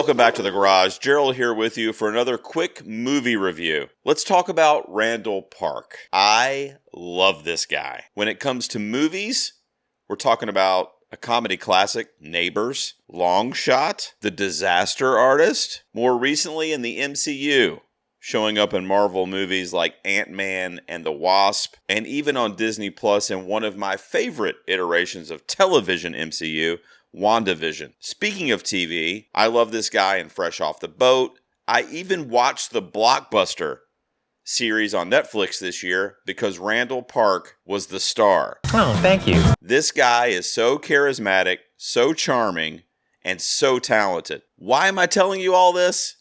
welcome back to the garage. Gerald here with you for another quick movie review. Let's talk about Randall Park. I love this guy. When it comes to movies, we're talking about a comedy classic, Neighbors, Long Shot, The Disaster Artist, more recently in the MCU, showing up in Marvel movies like Ant-Man and the Wasp, and even on Disney Plus in one of my favorite iterations of television MCU, WandaVision. Speaking of TV, I love this guy in Fresh Off the Boat. I even watched the Blockbuster series on Netflix this year because Randall Park was the star. Oh, thank you. This guy is so charismatic, so charming, and so talented. Why am I telling you all this?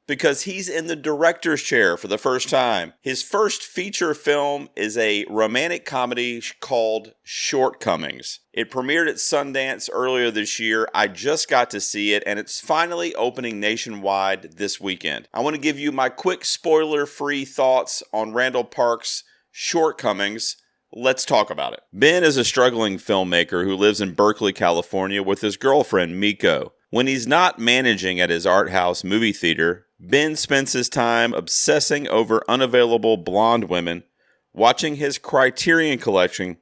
Because he's in the director's chair for the first time. His first feature film is a romantic comedy called Shortcomings. It premiered at Sundance earlier this year. I just got to see it, and it's finally opening nationwide this weekend. I want to give you my quick spoiler-free thoughts on Randall Park's Shortcomings. Let's talk about it. Ben is a struggling filmmaker who lives in Berkeley, California with his girlfriend, Miko. When he's not managing at his art house movie theater, Ben spends his time obsessing over unavailable blonde women, watching his Criterion collection,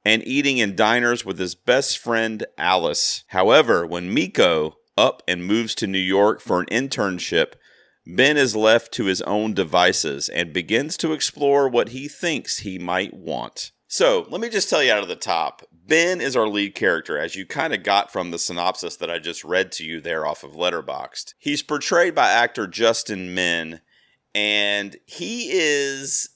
and eating in diners with his best friend, Alice. However, when Miko up and moves to New York for an internship, Ben is left to his own devices and begins to explore what he thinks he might want. So, let me just tell you out of the top, Ben is our lead character, as you kind of got from the synopsis that I just read to you there off of LETTERBOXD. He's portrayed by actor Justin Min, and he is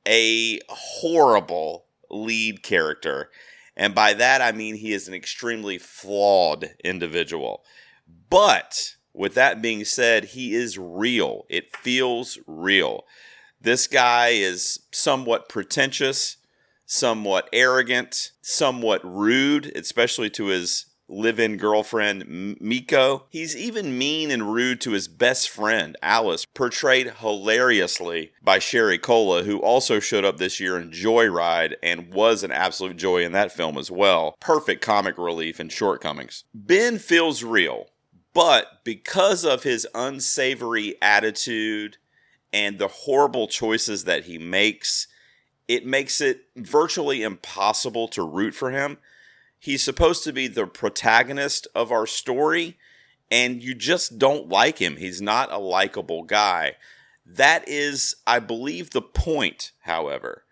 a horrible lead character. And by that, I mean he is an extremely flawed individual. But, with that being said, he is real. It feels real. This guy is somewhat pretentious, somewhat arrogant, somewhat rude, especially to his live-in girlfriend, Miko. He's even mean and rude to his best friend, Alice, portrayed hilariously by Sherry Cola, who also showed up this year in Joyride and was an absolute joy in that film as well. Perfect comic relief in Shortcomings. Ben feels real, but because of his unsavory attitude and the horrible choices that he makes, it makes it virtually impossible to root for him. He's supposed to be the protagonist of our story, and you just don't like him. He's not a likable guy. That is, I believe, the point, however,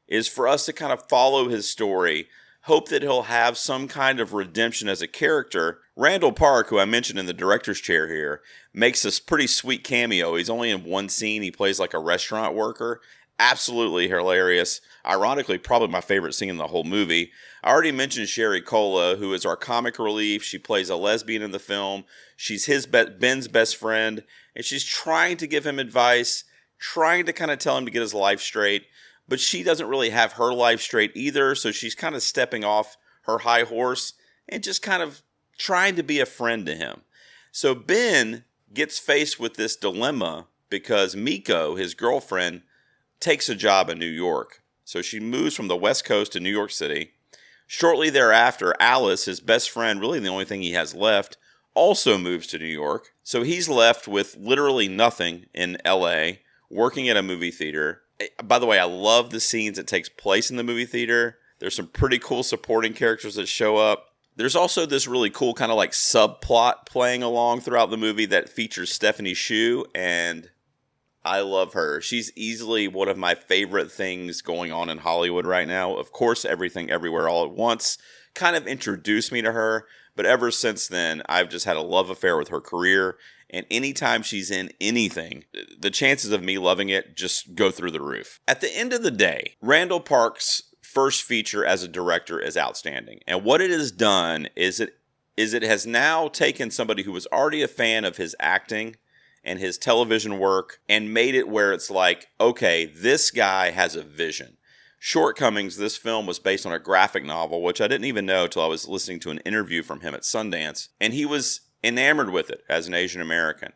is for us to kind of follow his story, hope that he'll have some kind of redemption as a character. Randall Park, who I mentioned in the director's chair here, makes this pretty sweet cameo. He's only in one scene. He plays like a restaurant worker. Absolutely hilarious. Ironically, probably my favorite scene in the whole movie. I already mentioned Sherry Cola, who is our comic relief. She plays a lesbian in the film. She's Ben's best friend, and she's trying to give him advice, trying to kind of tell him to get his life straight, but she doesn't really have her life straight either, so she's kind of stepping off her high horse and just kind of trying to be a friend to him. So Ben gets faced with this dilemma because Miko, his girlfriend, takes a job in New York. So she moves from the West Coast to New York City. Shortly thereafter, Alice, his best friend, really the only thing he has left, also moves to New York. So he's left with literally nothing in LA, working at a movie theater. By the way, I love the scenes that takes place in the movie theater. There's some pretty cool supporting characters that show up. There's also this really cool kind of like subplot playing along throughout the movie that features Stephanie Hsu, and I love her. She's easily one of my favorite things going on in Hollywood right now. Of course, Everything Everywhere All at Once kind of introduced me to her, but ever since then, I've just had a love affair with her career, and anytime she's in anything, the chances of me loving it just go through the roof. At the end of the day, Randall Park's first feature as a director is outstanding, and what it has done is it has now taken somebody who was already a fan of his acting and his television work and made it where it's like, okay, this guy has a vision. Shortcomings, this film was based on a graphic novel, which I didn't even know until I was listening to an interview from him at Sundance. And he was enamored with it as an Asian American.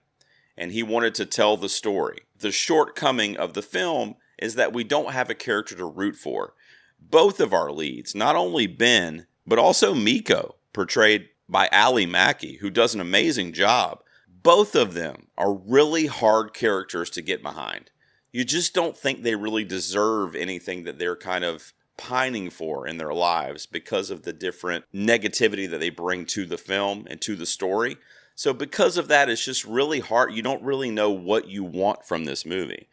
And he wanted to tell the story. The shortcoming of the film is that we don't have a character to root for. Both of our leads, not only Ben, but also Miko, portrayed by Maki, who does an amazing job. Both of them are really hard characters to get behind. You just don't think they really deserve anything that they're kind of pining for in their lives because of the different negativity that they bring to the film and to the story. So because of that, it's just really hard. You don't really know what you want from this movie.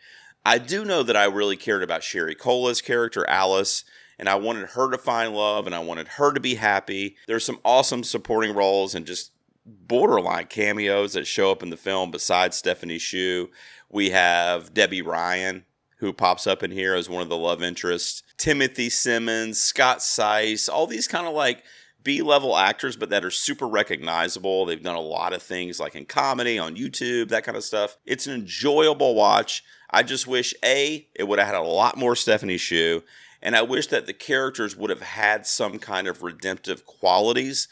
I do know that I really cared about Sherry Cola's character, Alice, and I wanted her to find love and I wanted her to be happy. There's some awesome supporting roles and just borderline cameos that show up in the film besides Stephanie Hsu. We have Debbie Ryan, who pops up in here as one of the love interests. Timothy Simmons, Scott Seiss, all these kind of like B-level actors, but that are super recognizable. They've done a lot of things like in comedy, on YouTube, that kind of stuff. It's an enjoyable watch. I just wish, A, it would have had a lot more Stephanie Hsu, and I wish that the characters would have had some kind of redemptive qualities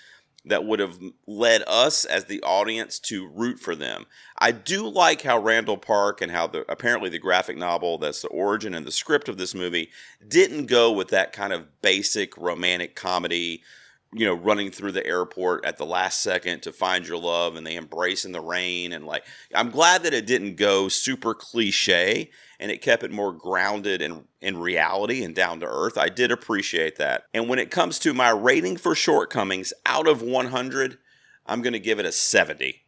that would have led us as the audience to root for them. I do like how Randall Park and how apparently the graphic novel that's the origin and the script of this movie didn't go with that kind of basic romantic comedy, you know, running through the airport at the last second to find your love and they embrace in the rain. And like, I'm glad that it didn't go super cliche and it kept it more grounded in reality and down to earth. I did appreciate that. And when it comes to my rating for Shortcomings, out of 100, I'm going to give it a 70.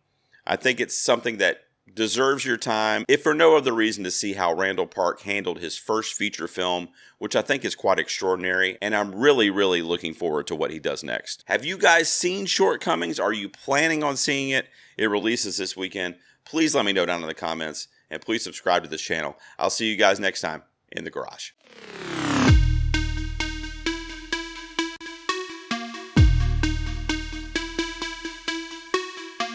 I think it's something that deserves your time, if for no other reason to see how Randall Park handled his first feature film, which I think is quite extraordinary, and I'm really, really looking forward to what he does next. Have you guys seen Shortcomings? Are you planning on seeing it? It releases this weekend. Please let me know down in the comments, and please subscribe to this channel. I'll see you guys next time in the garage.